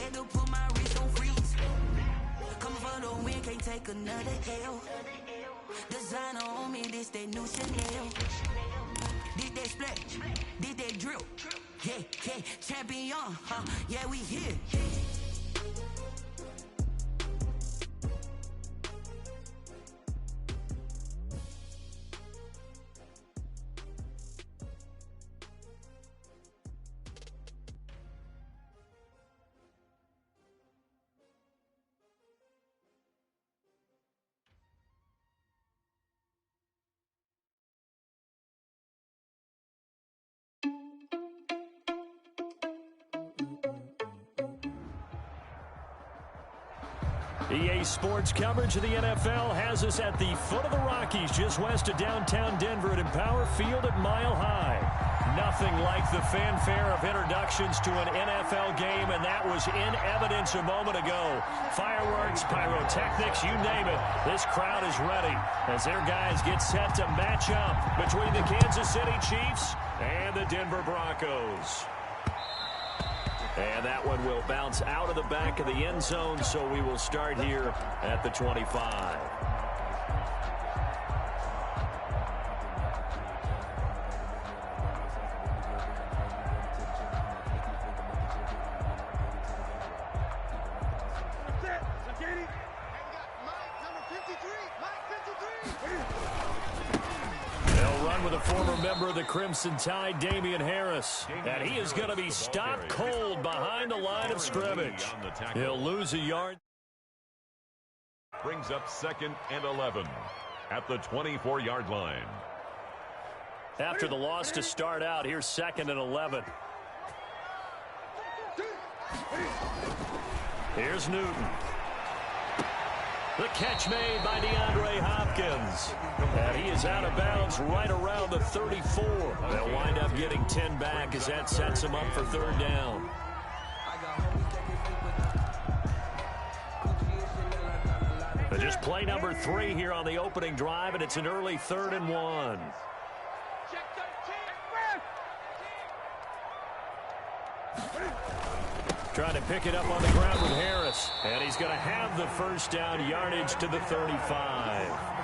Had to put my wrist on freeze. Come for the win, can't take another L. Designer on me, this that new Chanel. Did that splash, did that drill. Yeah, yeah, champion, yeah, we here. EA Sports coverage of the NFL has us at the foot of the Rockies, just west of downtown Denver at Empower Field at Mile High. Nothing like the fanfare of introductions to an NFL game, and that was in evidence a moment ago. Fireworks, pyrotechnics, you name it. This crowd is ready as their guys get set to match up between the Kansas City Chiefs and the Denver Broncos. And that one will bounce out of the back of the end zone, so we will start here at the 25. With a former member of the Crimson Tide, Damian Harris. And he is going to be stopped cold behind the line of scrimmage. He'll lose a yard. Brings up 2nd and 11 at the 24-yard line. After the loss to start out, here's 2nd and 11. Here's Newton. The catch made by DeAndre Hopkins. And he is out of bounds right around the 34. They'll wind up getting 10 back as that sets him up for 3rd down. Just play number 3 here on the opening drive, and it's an early 3rd and 1. Trying to pick it up on the ground with Harris. And he's going to have the first down, yardage to the 35.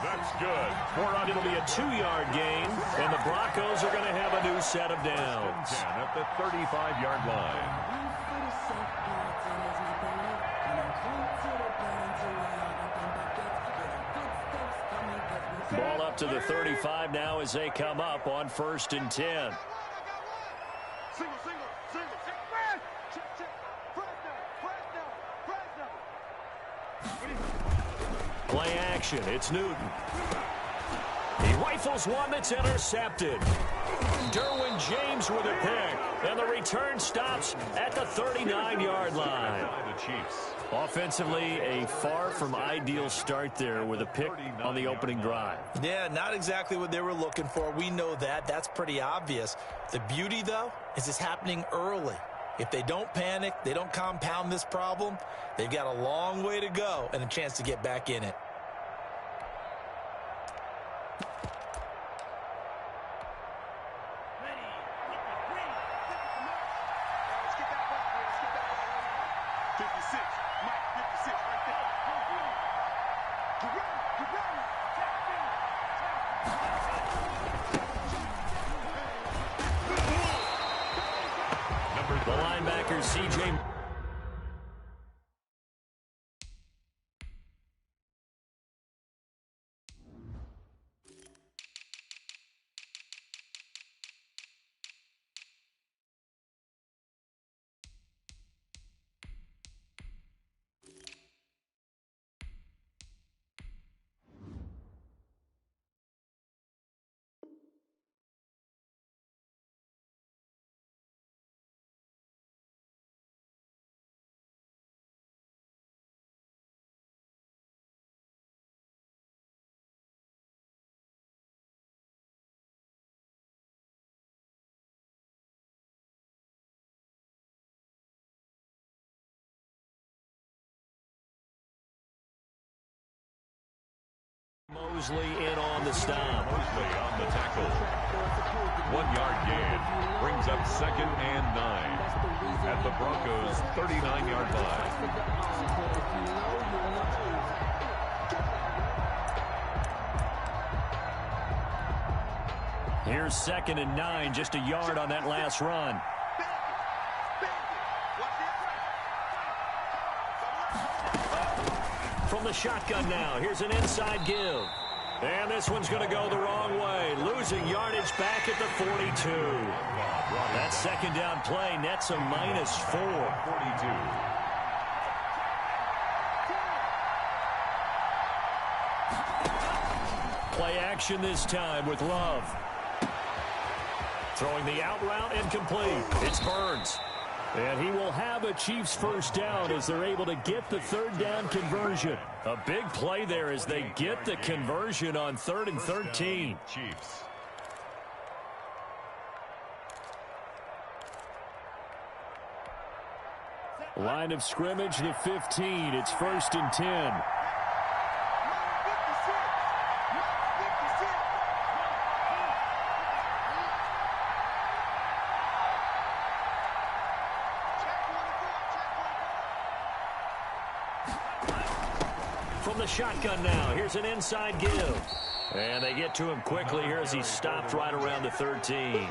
That's good. It'll be a 2-yard gain, and the Broncos are going to have a new set of downs. At the 35-yard line. Ball up to the 35 now as they come up on 1st and 10. Play action. It's Newton. He rifles one that's intercepted. Derwin James with a pick. And the return stops at the 39-yard line. Offensively, a far from ideal start there with a pick on the opening drive. Yeah, not exactly what they were looking for. We know that. That's pretty obvious. The beauty, though, is it's happening early. If they don't panic, they don't compound this problem, they've got a long way to go and a chance to get back in it. The linebacker, C.J. Mosley in on the stop. Mosley on the tackle. 1-yard gain. Brings up 2nd and 9 at the Broncos' 39-yard line. Here's 2nd and 9, just a yard on that last run. From the shotgun now, here's an inside give. And this one's going to go the wrong way. Losing yardage back at the 42. That second down play nets a -4. 42. Play action this time with Love. Throwing the out route incomplete. It's Burns. And he will have a Chiefs first down as they're able to get the 3rd down conversion. A big play there as they get the conversion on 3rd and 13. Chiefs. Line of scrimmage, the 15. It's 1st and 10. From the shotgun now, here's an inside give. And they get to him quickly here as he stopped right around the 13.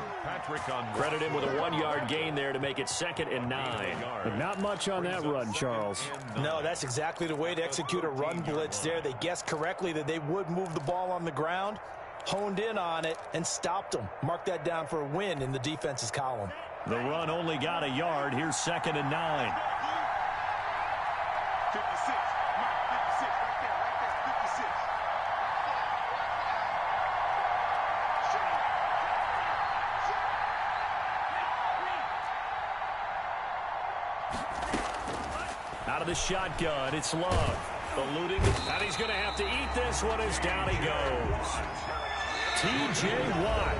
Credit him with a 1-yard gain there to make it 2nd and 9. But not much on that run, Charles. No, that's exactly the way to execute a run blitz there. They guessed correctly that they would move the ball on the ground, honed in on it, and stopped them. Mark that down for a win in the defense's column. The run only got a yard. Here's 2nd and 9. 56. Right there. 56. Out of the shotgun, it's Love. Eluding, and he's going to have to eat this one as down he goes. T.J. Watt.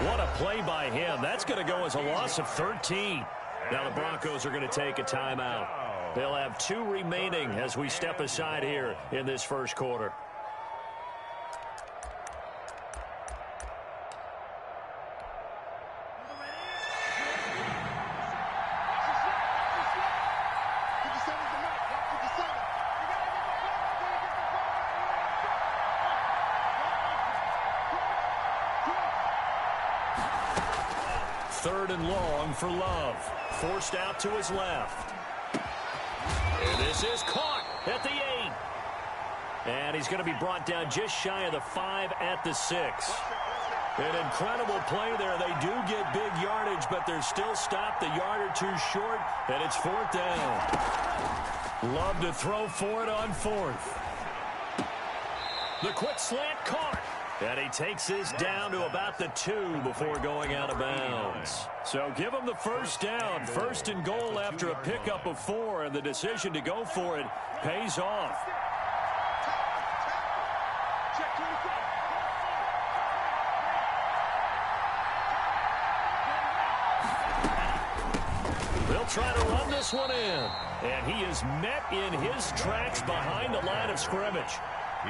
What a play by him. That's going to go as a loss of 13. Now the Broncos are going to take a timeout. They'll have 2 remaining as we step aside here in this first quarter. Third and long for Love. Forced out to his left. And this is caught at the 8. And he's going to be brought down just shy of the 5 at the 6. An incredible play there. They do get big yardage, but they're still stopped a yard or 2 short, and it's 4th down. Love to throw for it on 4th. The quick slant caught. And he takes this down to about the 2 before going out of bounds. So give him the first down. 1st and goal after a pickup of 4, and the decision to go for it pays off. They'll try to run this one in. And he is met in his tracks behind the line of scrimmage.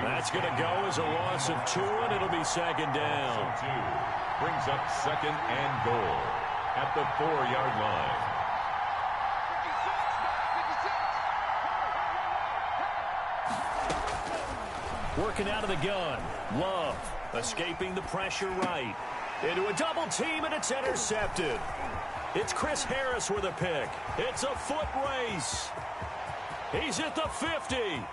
That's going to go as a loss of 2, and it'll be 2nd down. Brings up 2nd and goal at the 4-yard line. Working out of the gun. Love escaping the pressure right. Into a double team, and it's intercepted. It's Chris Harris with a pick. It's a foot race. He's at the 50.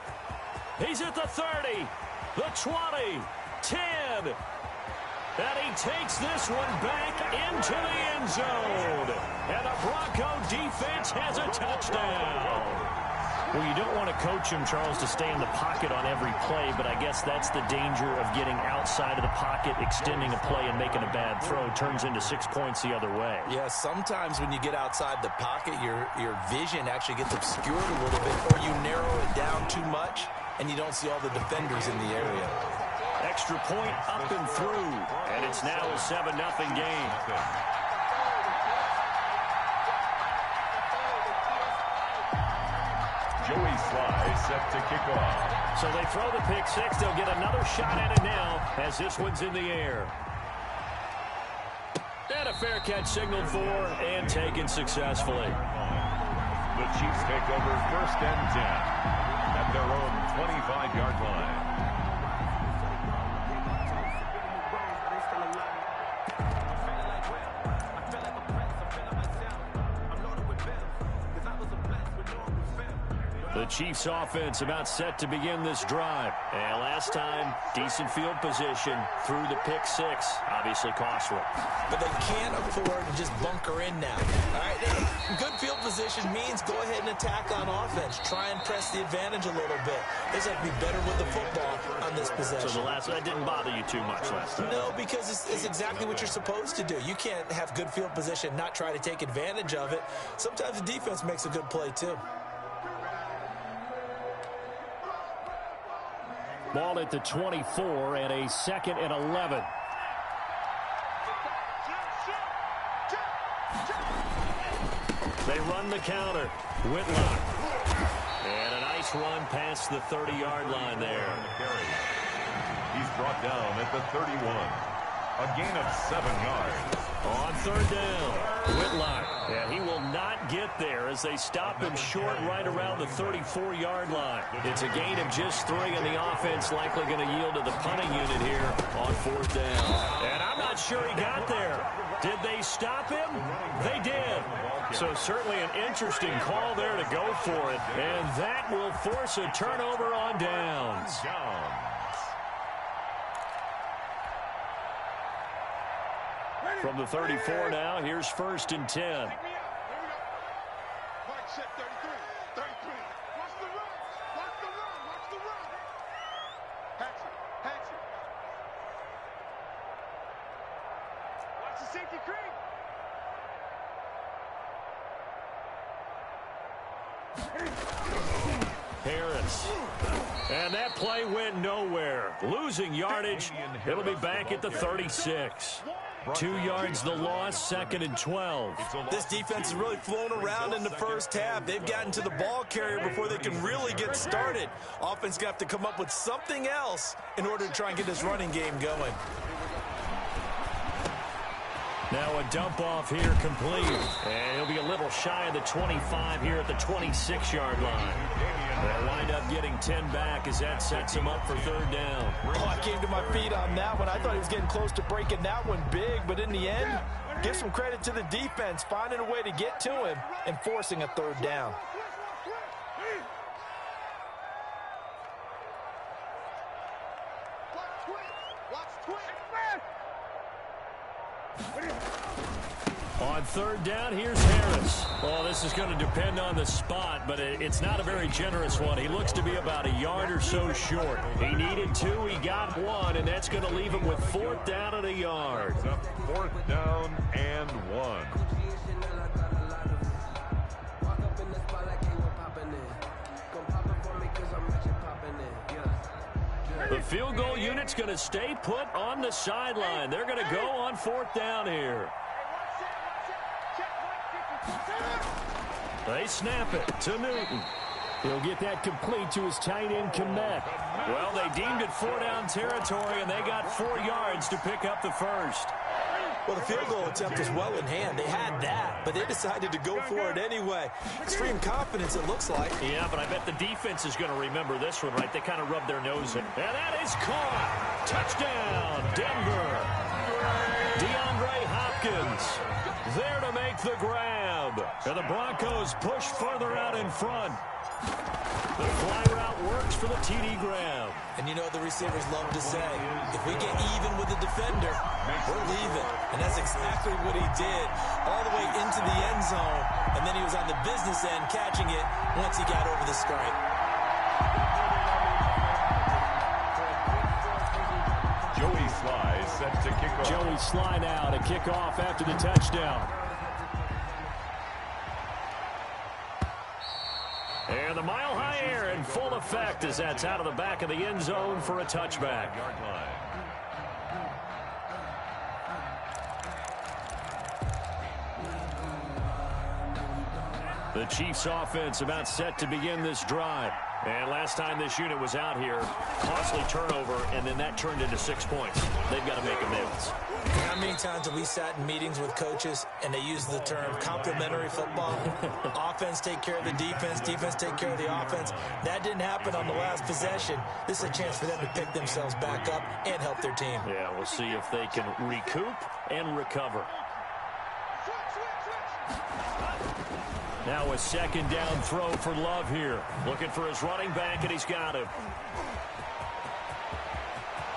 He's at the 30, the 20, 10. And he takes this one back into the end zone. And the Bronco defense has a touchdown. Well, you don't want to coach him, Charles, to stay in the pocket on every play, but I guess that's the danger of getting outside of the pocket, extending a play, and making a bad throw. Turns into 6 points the other way. Yeah, sometimes when you get outside the pocket, your vision actually gets obscured a little bit, or you narrow it down too much, and you don't see all the defenders in the area. Extra point up and through, and it's now a 7-0 game. Joey Sly set to kick off. So they throw the pick 6. They'll get another shot at it now as this one's in the air. fair catch signaled for and taken successfully. The Chiefs take over 1st and 10 at their own 25-yard line. The Chiefs offense about set to begin this drive. And last time, decent field position through the pick six. Obviously costly. But they can't afford to just bunker in now. All right, good field position means go ahead and attack on offense. Try and press the advantage a little bit. They just have to be better with the football on this possession. So that didn't bother you too much last time? No, because it's exactly what you're supposed to do. You can't have good field position, not try to take advantage of it. Sometimes the defense makes a good play too. Ball at the 24 and a 2nd and 11. They run the counter. Whitlock. And a nice run past the 30-yard line there. He's brought down at the 31. A gain of 7 yards. On 3rd down, Whitlock. And he will not get there as they stop him short right around the 34-yard line. It's a gain of just 3, and the offense likely going to yield to the punting unit here on 4th down. And I'm not sure he got there. Did they stop him? They did. So certainly an interesting call there to go for it. And that will force a turnover on downs. From the 34 now, here's 1st and 10. Mark set 33. 33. Watch the run. Watch the run. Watch the run. Hatch it. Hatch it. Watch the safety creep. Harris. And that play went nowhere. Losing yardage. It'll be back at the 36. 2 yards the loss, 2nd and 12. This defense has really flown around in the first half. They've gotten to the ball carrier before they can really get started. Offense going to have to come up with something else in order to try and get this running game going. Now a dump off here complete. And he'll be a little shy of the 25 here at the 26-yard line. They'll wind up getting 10 back as that sets him up for 3rd down. Oh, I came to my feet on that one. I thought he was getting close to breaking that one big, but in the end, give some credit to the defense, finding a way to get to him and forcing a 3rd down. On 3rd down, here's Harris. Oh, this is going to depend on the spot, but it's not a very generous one. He looks to be about a yard or so short. He needed 2, he got 1, and that's going to leave him with 4th down and a yard. 4th down and 1. The field goal unit's going to stay put on the sideline. They're going to go on 4th down here. They snap it to Newton. He'll get that complete to his tight end, Komet. Well, they deemed it 4-down territory, and they got 4 yards to pick up the first. Well, the field goal attempt was well in hand. They had that, but they decided to go for it anyway. Extreme confidence, it looks like. Yeah, but I bet the defense is going to remember this one, right? They kind of rubbed their nose in. And that is caught. Touchdown, Denver. DeAndre Hopkins there to make the grab. And the Broncos push further out in front. The fly route works for the TD grab. And you know the receivers love to say, if we get even with the defender, we're leaving. And that's exactly what he did, all the way into the end zone. And then he was on the business end catching it once he got over the stripe. Joey Sly set to kick off. Joey Sly now to kick off after the touchdown. And the mile-high air in full effect as that's out of the back of the end zone for a touchback. The Chiefs offense about set to begin this drive. And last time this unit was out here, costly turnover, and then that turned into 6 points. They've got to make amends. How many times have we sat in meetings with coaches and they use the term complementary football? Offense take care of the defense, defense take care of the offense. That didn't happen on the last possession. This is a chance for them to pick themselves back up and help their team. Yeah, we'll see if they can recoup and recover. Now a second down throw for Love here. Looking for his running back, and he's got him.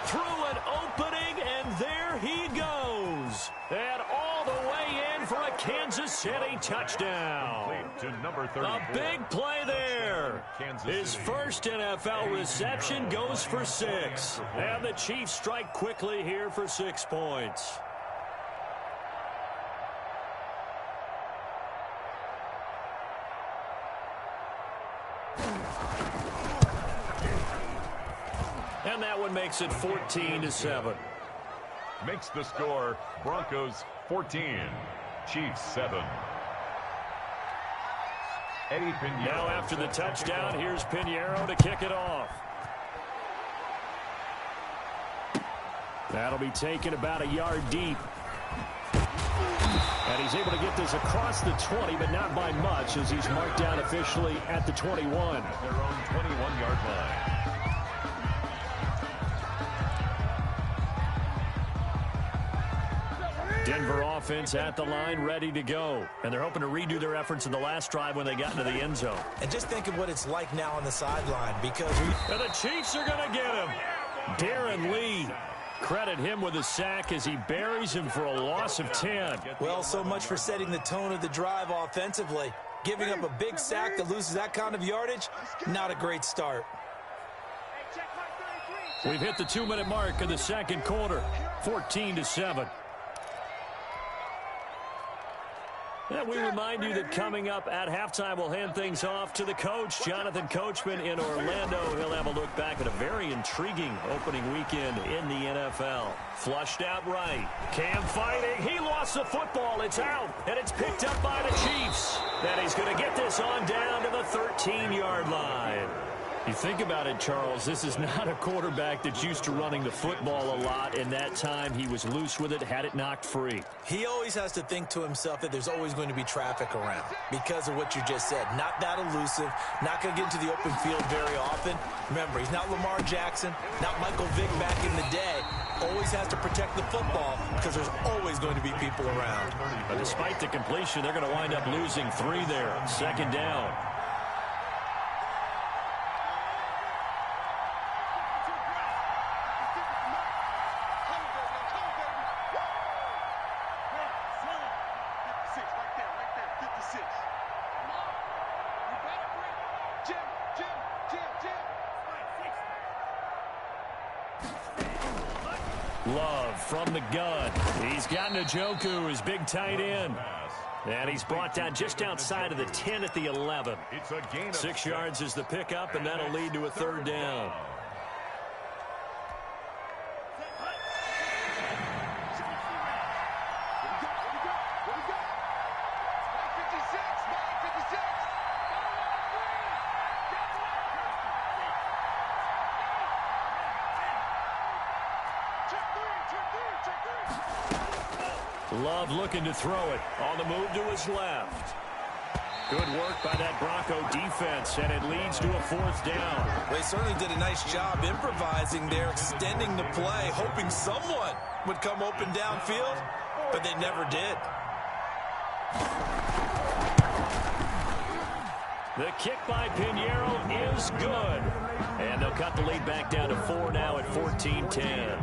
Through an opening, and there he goes. And all the way in for a Kansas City touchdown. To number 34. A big play there. His first NFL reception goes for 6. And the Chiefs strike quickly here for 6 points. And that one makes it 14-7. Makes the score Broncos 14, Chiefs 7. Eddie Pinheiro. Now after the touchdown, here's Pinheiro to kick it off. That'll be taken about a yard deep. And he's able to get this across the 20, but not by much, as he's marked down officially at the 21. At their own 21-yard line. Denver offense at the line, ready to go. And they're hoping to redo their efforts in the last drive when they got into the end zone. And just think of what it's like now on the sideline, because And the Chiefs are going to get him. Darren Lee. Credit him with a sack as he buries him for a loss of 10. well, so much for setting the tone of the drive offensively. Giving up a big sack that loses that kind of yardage, not a great start. We've hit the 2-minute mark of the second quarter, 14-7. And we remind you that coming up at halftime, we'll hand things off to the coach, Jonathan Coachman in Orlando. He'll have a look back at a very intriguing opening weekend in the NFL. Flushed out right. Cam fighting. He lost the football. It's out, and it's picked up by the Chiefs. And he's going to get this on down to the 13-yard line. You think about it, Charles, this is not a quarterback that's used to running the football a lot. In that time, he was loose with it, had it knocked free. He always has to think to himself that there's always going to be traffic around because of what you just said. Not that elusive, not going to get into the open field very often. Remember, he's not Lamar Jackson, not Michael Vick back in the day. Always has to protect the football because there's always going to be people around. But despite the completion, they're going to wind up losing 3 there. Second down. Love from the gun. He's got Njoku, his big tight end. And he's brought down just outside of the 10 at the 11. It's a gain of 6 yards is the pickup, and that'll lead to a third down. Love looking to throw it. On the move to his left. Good work by that Bronco defense, and it leads to a fourth down. They certainly did a nice job improvising there, extending the play, hoping someone would come open downfield, but they never did. The kick by Pinheiro is good. And they'll cut the lead back down to 4 now at 14-10.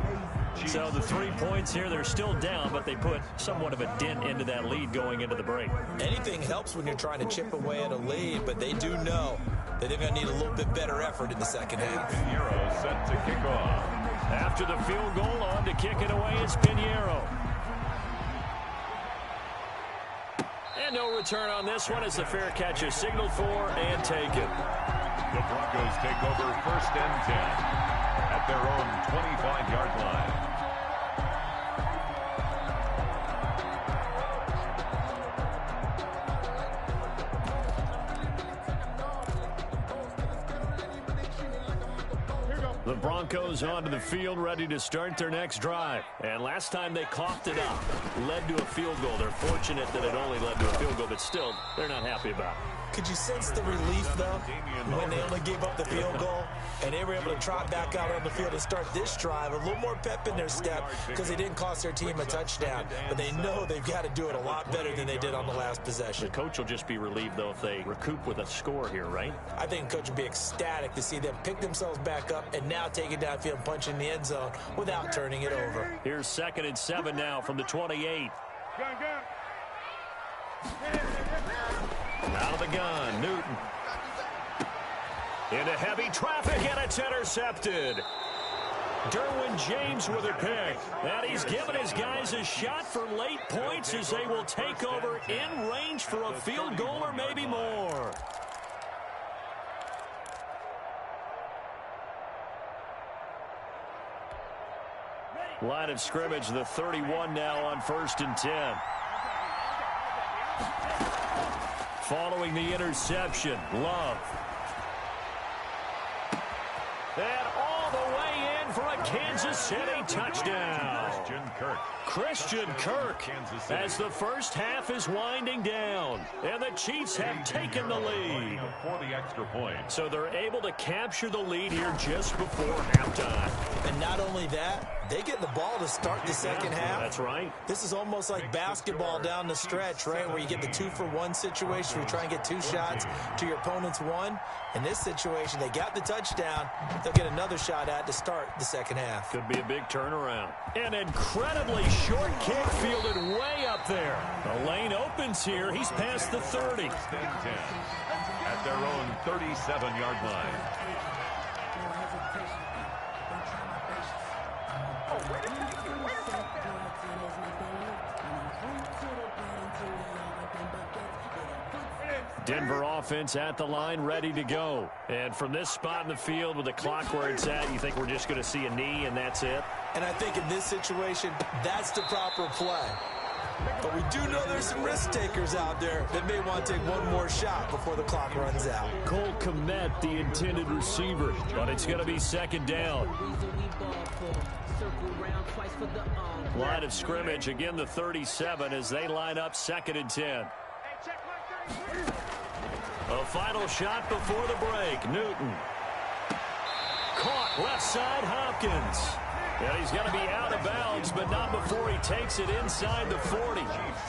So the 3 points here, they're still down, but they put somewhat of a dent into that lead going into the break. Anything helps when you're trying to chip away at a lead, but they do know that they're going to need a little bit better effort in the second half. Pinheiro set to kick off. After the field goal, on to kick it away is Pinheiro. And no return on this one as the fair catch is signaled for and taken. The Broncos take over 1st and 10 at their own 25-yard line. The Broncos onto the field, ready to start their next drive. And last time they coughed it up, led to a field goal. They're fortunate that it only led to a field goal, but still, they're not happy about it. Could you sense the relief, though, when they only gave up the field goal and they were able to trot back out on the field and start this drive? A little more pep in their step because they didn't cost their team a touchdown. But they know they've got to do it a lot better than they did on the last possession. The coach will just be relieved, though, if they recoup with a score here, right? I think the coach will be ecstatic to see them pick themselves back up and now take it downfield and punch in the end zone without turning it over. Here's 2nd and 7 now from the 28. Out of the gun, Newton. Into heavy traffic, and it's intercepted. Derwin James with a pick. And he's given his guys a shot for late points as they will take over in range for a field goal or maybe more. Line of scrimmage, the 31 now on 1st and 10. Following the interception, Love. And all the way in for a Kansas City touchdown. Christian Kirk as the first half is winding down. And the Chiefs have taken the lead. For the extra point. So they're able to capture the lead here just before halftime. And not only that, they get the ball to start the second half. That's right. This is almost like basketball down the stretch, right, where you get the 2-for-1 situation where you try and get 2 shots to your opponent's 1. In this situation, they got the touchdown. They'll get another shot at to start the second half. Could be a big turnaround. An incredibly short kick fielded way up there. The lane opens here. He's past the 30. At their own 37-yard line. Denver offense at the line, ready to go. And from this spot in the field with the clock where it's at, you think we're just going to see a knee and that's it? And I think in this situation, that's the proper play. But we do know there's some risk takers out there that may want to take one more shot before the clock runs out. Cole Kmet, the intended receiver, but it's going to be 2nd down. Line of scrimmage, again the 37 as they line up 2nd and 10. A final shot before the break. Newton. Caught left side, Hopkins. And he's going to be out of bounds, but not before he takes it inside the 40.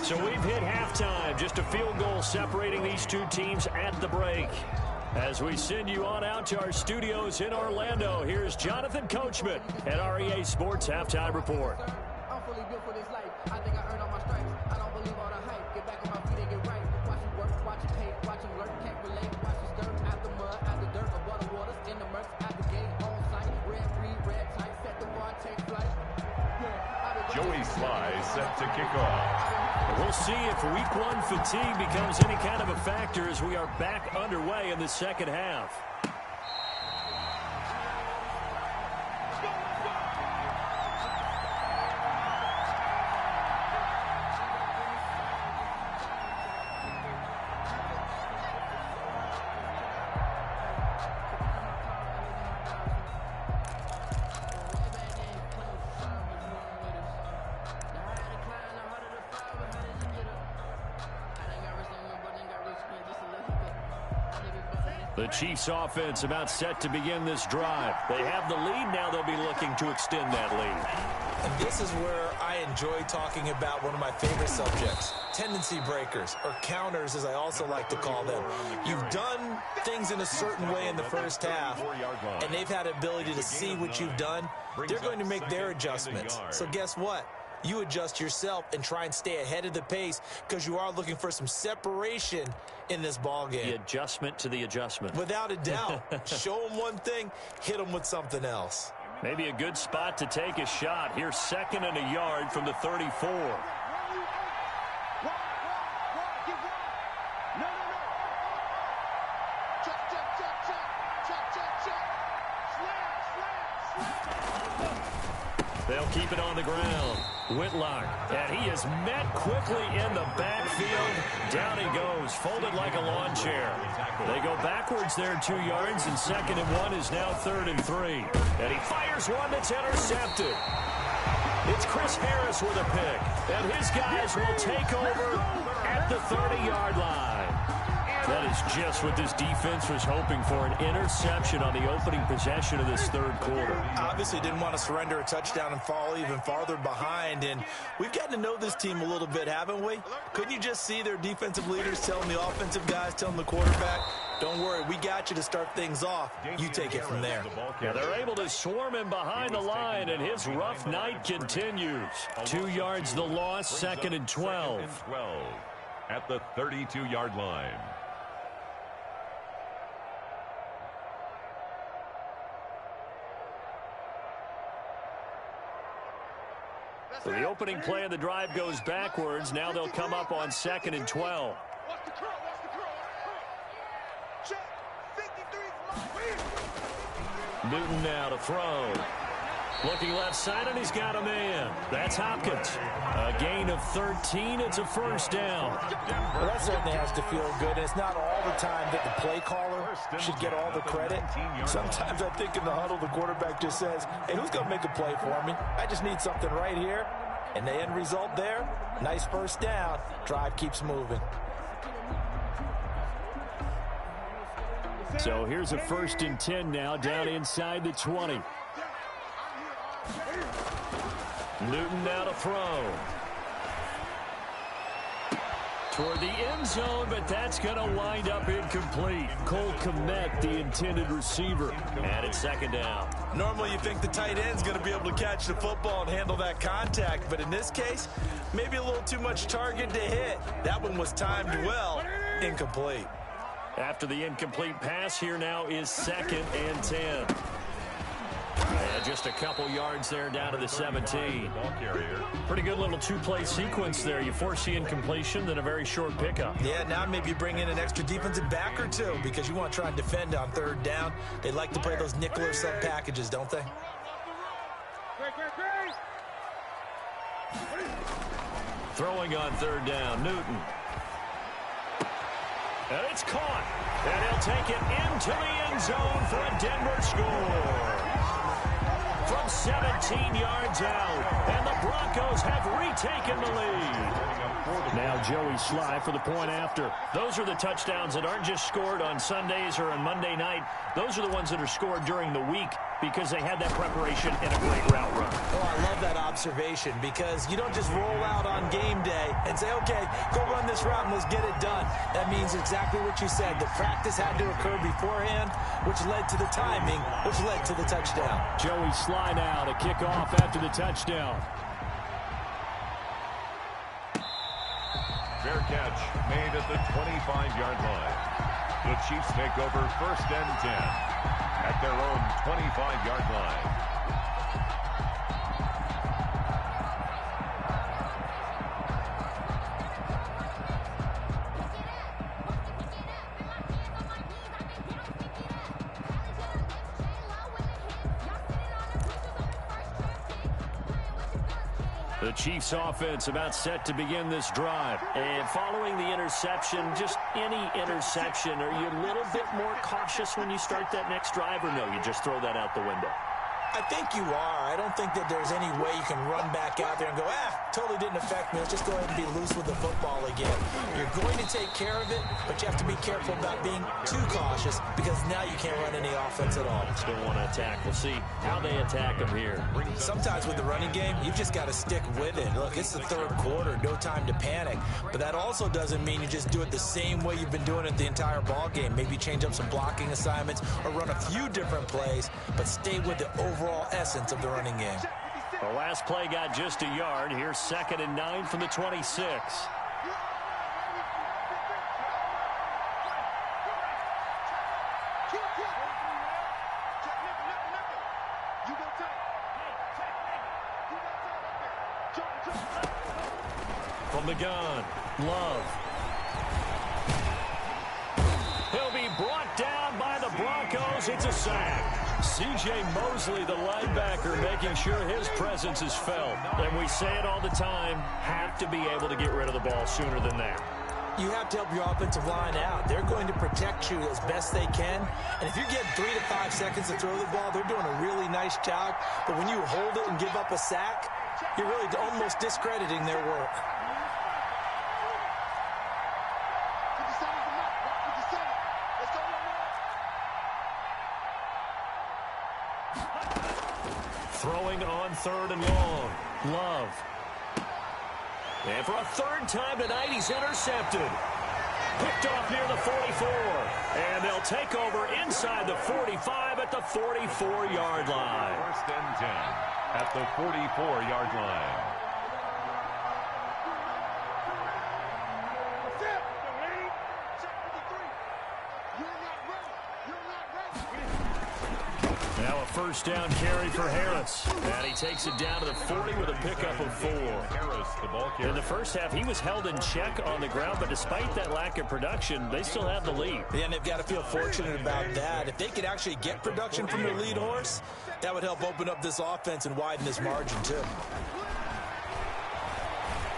So we've hit halftime. Just a field goal separating these two teams at the break. As we send you on out to our studios in Orlando, here's Jonathan Coachman at REA Sports Halftime Report. I'm fully built for this life. I think I earned all my stripes. I don't believe all the hype. Get back on my feet and get right. Watch it work, watch it hate, watch it lurk, can't relate. Watch it stir out the mud, out the dirt, above the waters, in the murks, out the gate, on sight. Red free, red tight, set the bar, take flight. Joey Sly set to kick off. We'll see if week 1 fatigue becomes any kind of a factor as we are back underway in the second half. The Chiefs offense about set to begin this drive. They have the lead now. They'll be looking to extend that lead. And this is where I enjoy talking about one of my favorite subjects, tendency breakers, or counters as I also like to call them. You've done things in a certain way in the first half, and they've had the ability to see what you've done. They're going to make their adjustments. So guess what? You adjust yourself and try and stay ahead of the pace because you are looking for some separation in this ball game. The adjustment to the adjustment. Without a doubt. Show them one thing, hit them with something else. Maybe a good spot to take a shot. Here's 2nd and a yard from the 34. They'll keep it on the ground. Whitlock, and he is met quickly in the backfield. Down he goes, folded like a lawn chair. They go backwards there 2 yards, and 2nd and 1 is now 3rd and 3. And he fires one that's intercepted. It's Chris Harris with a pick, and his guys will take over at the 30-yard line. That is just what this defense was hoping for, an interception on the opening possession of this 3rd quarter. Obviously didn't want to surrender a touchdown and fall even farther behind, and we've gotten to know this team a little bit, haven't we? Couldn't you just see their defensive leaders telling the offensive guys, telling the quarterback, don't worry, we got you to start things off. You take it from there. Yeah, they're able to swarm him behind the line, and his rough night continues. 2 yards the loss, 2nd and 12. At the 32-yard line. So the opening play of the drive goes backwards. Now they'll come up on 2nd and 12. Newton now to throw. Looking left side, and he's got a man. That's Hopkins. A gain of 13. It's a 1st down. Well, that certainly has to feel good. It's not all the time that the play caller should get all the credit. Sometimes I think in the huddle, the quarterback just says, hey, who's going to make a play for me? I just need something right here. And the end result there, nice 1st down. Drive keeps moving. So here's a 1st and 10 now, down inside the 20. Newton now to throw. Toward the end zone, but that's going to wind up incomplete. Cole Kmet, the intended receiver. And it's 2nd down. Normally you think the tight end's going to be able to catch the football and handle that contact, but in this case, maybe a little too much target to hit. That one was timed well. Incomplete. After the incomplete pass, here now is 2nd and 10. And just a couple yards there down to the 17. Pretty good little 2-play sequence there. You force the incompletion, then a very short pickup. Yeah, now maybe you bring in an extra defensive back or two because you want to try and defend on 3rd down. They like to play those nickel or sub packages, don't they? Throwing on 3rd down, Newton. And it's caught. And he'll take it into the end zone for a Denver score. From 17 yards out, and the Broncos have retaken the lead. Now Joey Sly for the point after. Those are the touchdowns that aren't just scored on Sundays or on Monday night. Those are the ones that are scored during the week because they had that preparation and a great route run. Oh, I love that observation because you don't just roll out on game day and say, okay, go run this route and let's get it done. That means exactly what you said. The practice had to occur beforehand, which led to the timing, which led to the touchdown. Joey Sly now to kick off after the touchdown. Fair catch made at the 25-yard line. The Chiefs take over 1st and 10 at their own 25-yard line. The Chiefs offense about set to begin this drive. And following the interception, just any interception, are you a little bit more cautious when you start that next drive, or no, you just throw that out the window? I think you are. I don't think that there's any way you can run back out there and go, totally didn't affect me. Let's just go ahead and be loose with the football again. You're going to take care of it, but you have to be careful about being too cautious because now you can't run any offense at all. Still want to attack. We'll see how they attack them here. Sometimes with the running game, you've just got to stick with it. Look, it's the 3rd quarter, no time to panic. But that also doesn't mean you just do it the same way you've been doing it the entire ball game. Maybe change up some blocking assignments or run a few different plays, but stay with the overall essence of the running game. The last play got just a yard. Here's 2nd and 9 from the 26. From the gun, Love. He'll be brought down by the Broncos. It's a sack. C.J. Mosley, the linebacker, making sure his presence is felt. And we say it all the time, have to be able to get rid of the ball sooner than that. You have to help your offensive line out. They're going to protect you as best they can. And if you get 3 to 5 seconds to throw the ball, they're doing a really nice job. But when you hold it and give up a sack, you're really almost discrediting their work. Throwing on 3rd and long. Love. And for a 3rd time tonight, he's intercepted. Picked off near the 44. And they'll take over inside the 45 at the 44-yard line. 1st and 10 at the 44-yard line. Now a 1st down carry for Harris. And he takes it down to the 40 with a pickup of 4. Harris, the ball carrier. In the first half, he was held in check on the ground, but despite that lack of production, they still have the lead. Yeah, and they've got to feel fortunate about that. If they could actually get production from their lead horse, that would help open up this offense and widen this margin, too.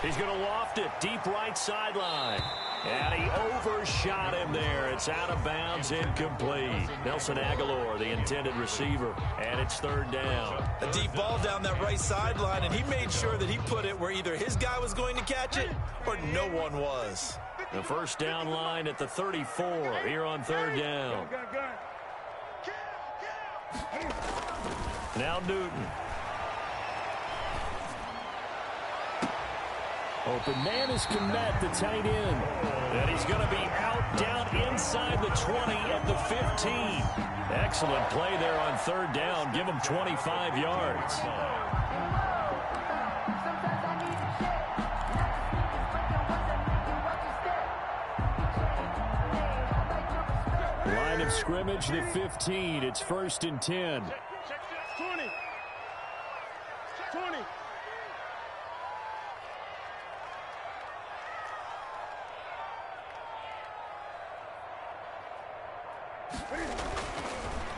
He's going to loft it deep right sideline. And he overshot him there. It's out of bounds, incomplete. Nelson Aguilar, the intended receiver, and it's 3rd down. A deep ball down that right sideline, and he made sure that he put it where either his guy was going to catch it or no one was. The 1st down line at the 34 here on 3rd down. Now Newton. Open man is Komet, the tight end. And he's going to be out down inside the 20 at the 15. Excellent play there on 3rd down. Give him 25 yards. Line of scrimmage, the 15. It's 1st and 10. 20. 20.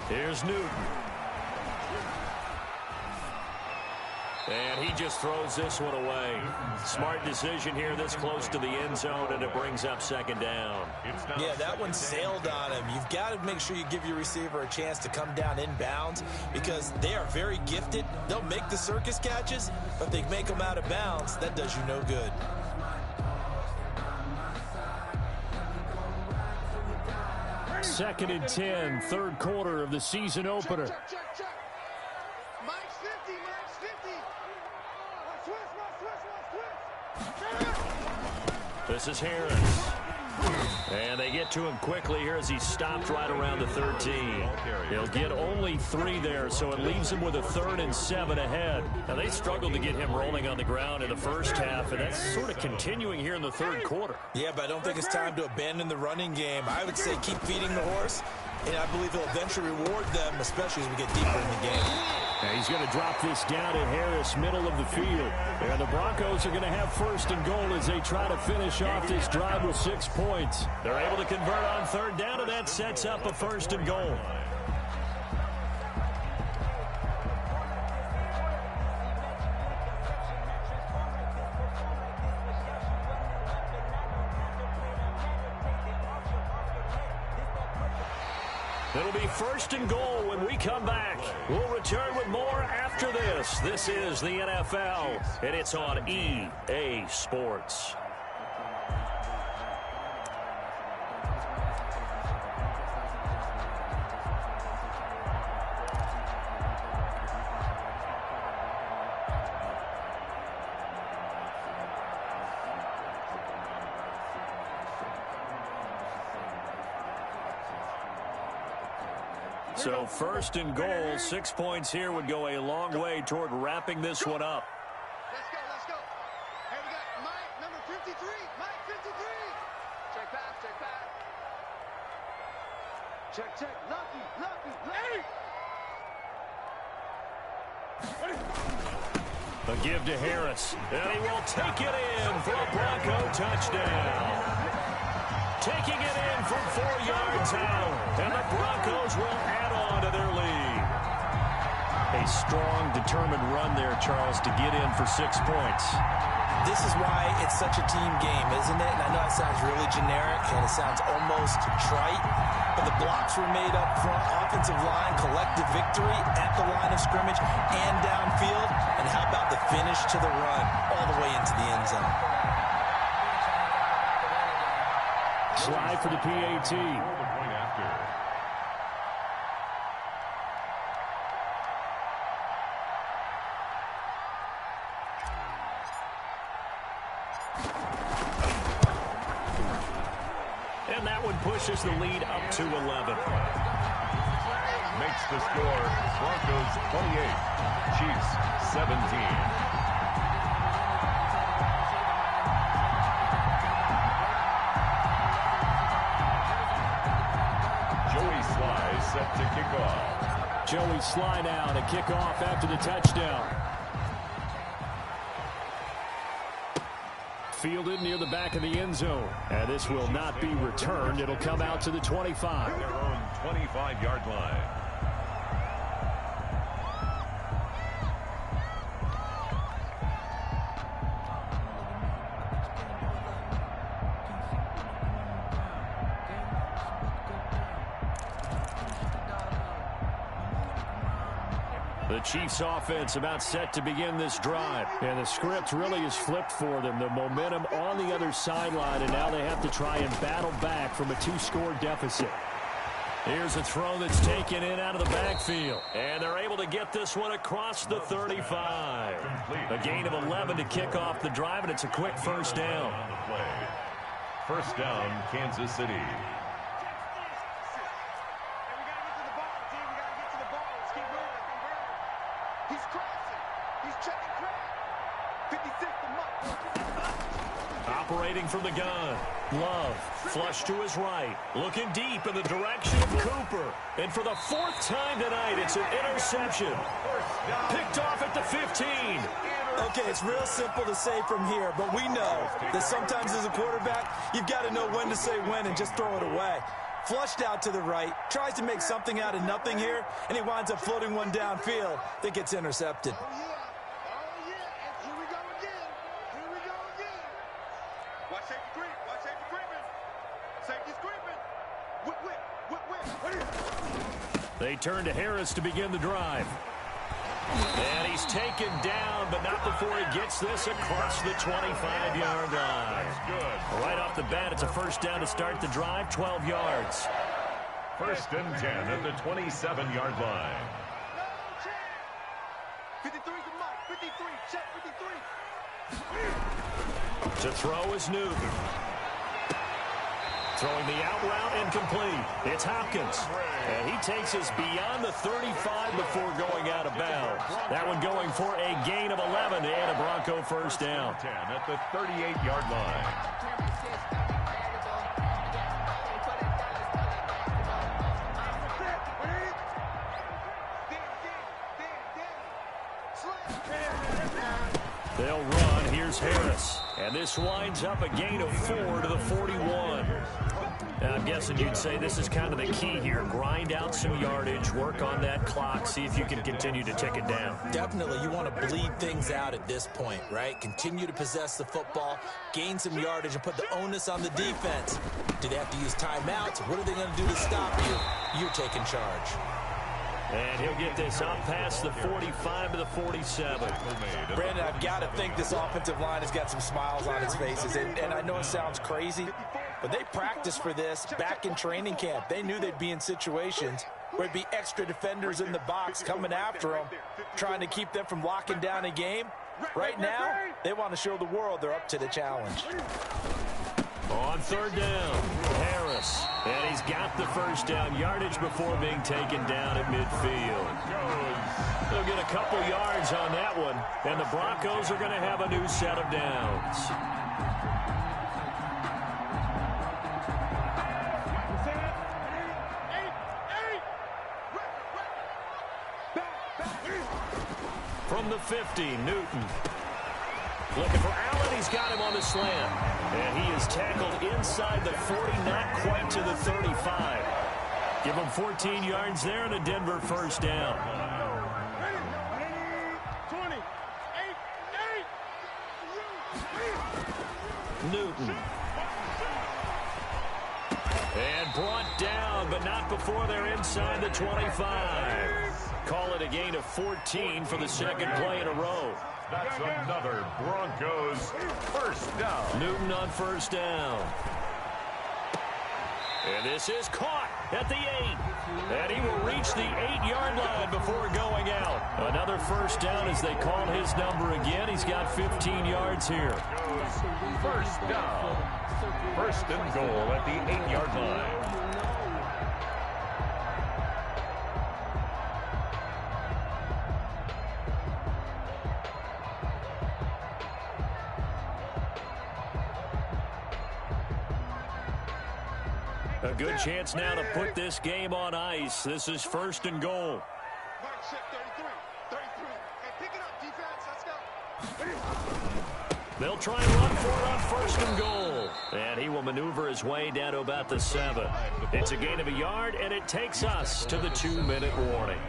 Here's Newton. And he just throws this one away. Smart decision here this close to the end zone, and it brings up 2nd down. Yeah, that one sailed on him. You've got to make sure you give your receiver a chance to come down inbounds because they are very gifted. They'll make the circus catches, but if they make them out of bounds, that does you no good. Second and 10, 3rd quarter of the season opener. Check. Mike's 50, Mike's 50. Switch. This is Harris. And they get to him quickly here as he's stopped right around the 13. He'll get only 3 there, so it leaves him with a 3rd and 7 ahead. Now, they struggled to get him rolling on the ground in the first half, and that's sort of continuing here in the 3rd quarter. Yeah, but I don't think it's time to abandon the running game. I would say keep feeding the horse, and I believe he'll eventually reward them, especially as we get deeper in the game. Now he's going to drop this down to Harris, middle of the field. And the Broncos are going to have 1st and goal as they try to finish off this drive with 6 points. They're able to convert on 3rd down, and that sets up a 1st and goal. It'll be 1st and goal when we come back. We'll return with more after this. This is the NFL, and it's on EA Sports. So 1st and goal, 6 points here would go a long way toward wrapping this one up. Let's go. Hey, we got Mike, number 53. Mike, 53. Check pass. Check. Lucky. A give to Harris, and he will take it in for a Bronco touchdown. Taking it in from 4 yards out, and the Broncos will add on to their lead. A strong, determined run there, Charles, to get in for 6 points. This is why it's such a team game, isn't it? And I know it sounds really generic and it sounds almost trite, but the blocks were made up front, offensive line, collective victory at the line of scrimmage and downfield. And how about the finish to the run all the way into the end zone? Slide for the PAT. And that one pushes the lead up to 11. Makes the score Broncos 28, Chiefs 17. Set to kick off. Joey Sly now to kick off after the touchdown. Fielded near the back of the end zone. And this will not be returned. It'll come out to the 25. Their own 25-yard line. The Chiefs offense about set to begin this drive. And the script really is flipped for them. The momentum on the other sideline, and now they have to try and battle back from a 2-score deficit. Here's a throw that's taken in out of the backfield. And they're able to get this one across the 35. A gain of 11 to kick off the drive, and it's a quick first down. First down, Kansas City. He's crossing. He's checking crowd. 56 to Mike. Operating from the gun. Love, flush to his right. Looking deep in the direction of Cooper. And for the 4th time tonight, it's an interception. Picked off at the 15. Okay, it's real simple to say from here, but we know that sometimes as a quarterback, you've got to know when to say when and just throw it away. Flushed out to the right, tries to make something out of nothing here, and he winds up floating one downfield that gets intercepted. Oh, yeah. And here we go again. Here we go again. Watch safety creep. Watch safety creeping. Safety's creeping. Whip. They turn to Harris to begin the drive. And he's taken down, but not before he gets this across the 25-yard line. Right off the bat, it's a first down to start the drive, 12 yards. First and 10 at the 27-yard line. 53 to Mike. 53. Check 53. To throw is Newton. Throwing the out route incomplete. It's Hopkins. And he takes us beyond the 35 before going out of bounds. That one going for a gain of 11 and a Bronco first down. 10 at the 38-yard line. They'll run. Here's Harris. And this winds up a gain of 4 to the 41. Now, I'm guessing you'd say this is kind of the key here. Grind out some yardage, work on that clock, see if you can continue to tick it down. Definitely, you want to bleed things out at this point, right? Continue to possess the football, gain some yardage, and put the onus on the defense. Do they have to use timeouts? What are they going to do to stop you? You're taking charge. And he'll get this up past the 45 to the 47. Brandon, I've got to think this offensive line has got some smiles on its faces. And I know it sounds crazy, but they practiced for this back in training camp. They knew they'd be in situations where there'd be extra defenders in the box coming after them, trying to keep them from locking down a game. Right now, they want to show the world they're up to the challenge. On third down, Harris. And he's got the first down yardage before being taken down at midfield. They'll get a couple yards on that one, and the Broncos are going to have a new set of downs. From the 50, Newton. Looking for Allen. He's got him on the slant. And he is tackled inside the 40, not quite to the 35. Give him 14 yards there and a Denver first down. Newton. And brought down, but not before they're inside the 25. Call it a gain of 14 for the second play in a row. That's another Broncos first down. Newton on first down. And this is caught at the 8. And he will reach the 8-yard line before going out. Another first down as they call his number again. He's got 15 yards here. First down. First and goal at the 8-yard line. A good chance now to put this game on ice. This is first and goal. Mark set 33. And pick it up, defense. Let's go. They'll try and run for it on first and goal. And he will maneuver his way down to about the 7. It's a gain of a yard, and it takes us to the 2-minute warning.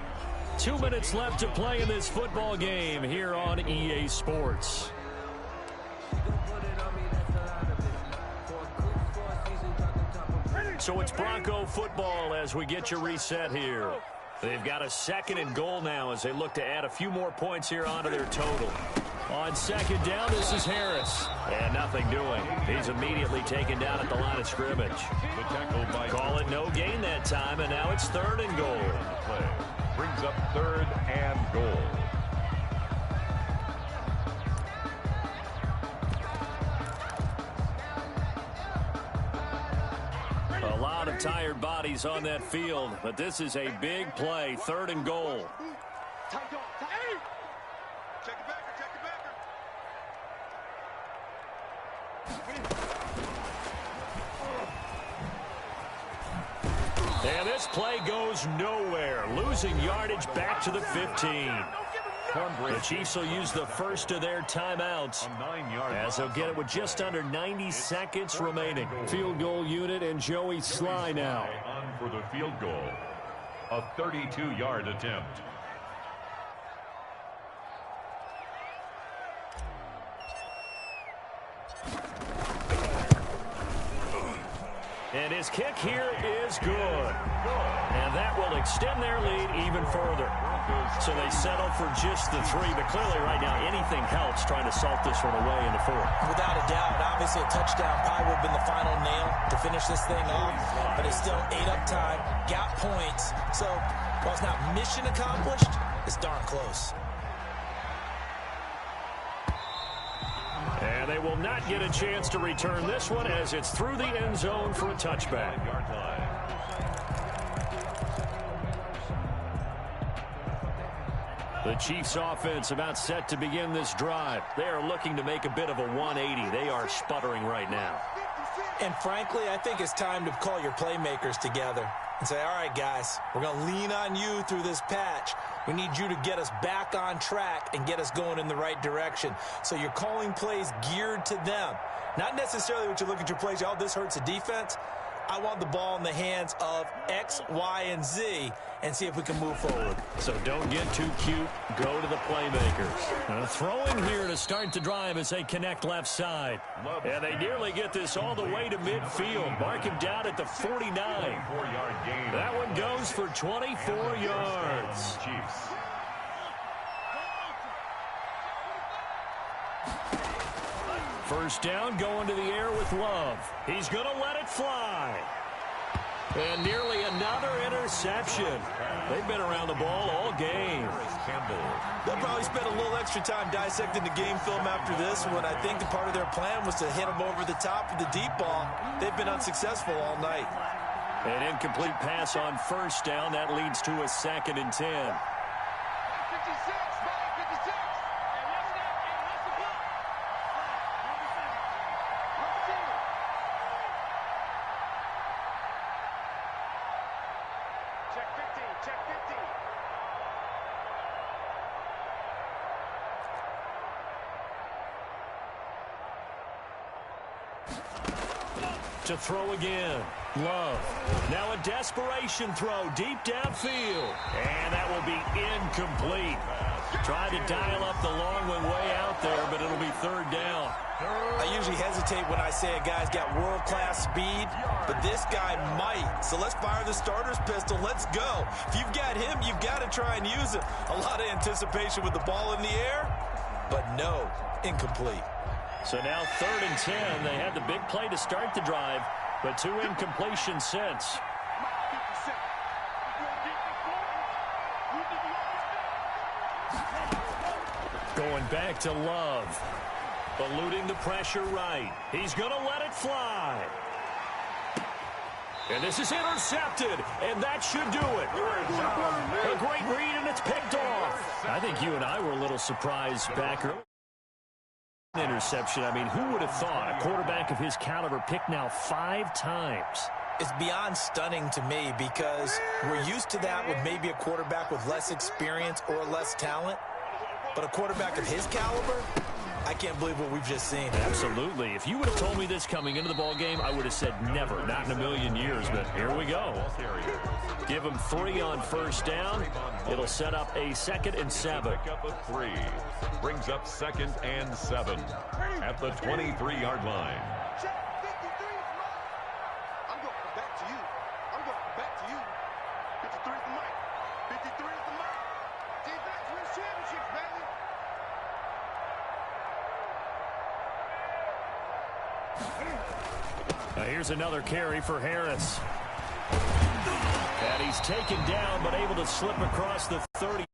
2 minutes left to play in this football game here on EA Sports. So it's Bronco football as we get you reset here. They've got a second and goal now as they look to add a few more points here onto their total. On second down, this is Harris. And nothing doing. He's immediately taken down at the line of scrimmage. Call it no gain that time, and now it's third and goal. Brings up third and goal. A lot of tired bodies on that field, but this is a big play, third and goal. Check it back. And this play goes nowhere, losing yardage back to the 15. The Chiefs will use the first of their timeouts as they'll get it with just under 90 seconds remaining. Field goal unit and Joey Sly now. On for the field goal. A 32-yard attempt. And his kick here is good. And that will extend their lead even further. So they settle for just the 3, but clearly right now anything helps trying to salt this one away in the 4th. Without a doubt, obviously a touchdown probably would have been the final nail to finish this thing off, but it's still 8 up time, got points. So while it's not mission accomplished, it's darn close. And they will not get a chance to return this one as it's through the end zone for a touchback. The Chiefs offense about set to begin this drive. They are looking to make a bit of a 180. They are sputtering right now. And frankly, I think it's time to call your playmakers together and say, all right, guys, we're going to lean on you through this patch. We need you to get us back on track and get us going in the right direction. So you're calling plays geared to them. Not necessarily what you look at your plays, oh, this hurts the defense. I want the ball in the hands of X, Y, and Z and see if we can move forward. So don't get too cute. Go to the playmakers. A throw in here to start the drive as they connect left side. And they nearly get this all the way to midfield. Mark him down at the 49. That one goes for 24 yards. Chiefs. First down, going to the air with Love. He's going to let it fly. And nearly another interception. They've been around the ball all game. They'll probably spend a little extra time dissecting the game film after this one. I think the part of their plan was to hit them over the top with the deep ball. They've been unsuccessful all night. An incomplete pass on first down. That leads to a 2nd and 10. To throw again. Love. Now a desperation throw deep downfield. And that will be incomplete. Tried to dial up the long one way out there, but it'll be third down. I usually hesitate when I say a guy's got world-class speed, but this guy might. So let's fire the starter's pistol. Let's go. If you've got him, you've got to try and use it. A lot of anticipation with the ball in the air, but no, incomplete. So now 3rd and 10. They had the big play to start the drive, but 2 incompletions since. Going back to Love. Eluding the pressure right. He's going to let it fly. And this is intercepted, and that should do it. A great read, and it's picked off. I think you and I were a little surprised back early. Interception. I mean, who would have thought a quarterback of his caliber picked now 5 times? It's beyond stunning to me because we're used to that with maybe a quarterback with less experience or less talent. But a quarterback of his caliber, I can't believe what we've just seen. Absolutely. If you would have told me this coming into the ball game, I would have said never, not in a million years. But here we go. Give him 3 on first down. It'll set up a 2nd and 7. Pickup of 3 brings up 2nd and 7 at the 23-yard line. I'm going back to you. I'm going back to you. 53 is the mic. 53 is the mic. Defense wins championships, baby. Here's another carry for Harris. And he's taken down, but able to slip across the 30.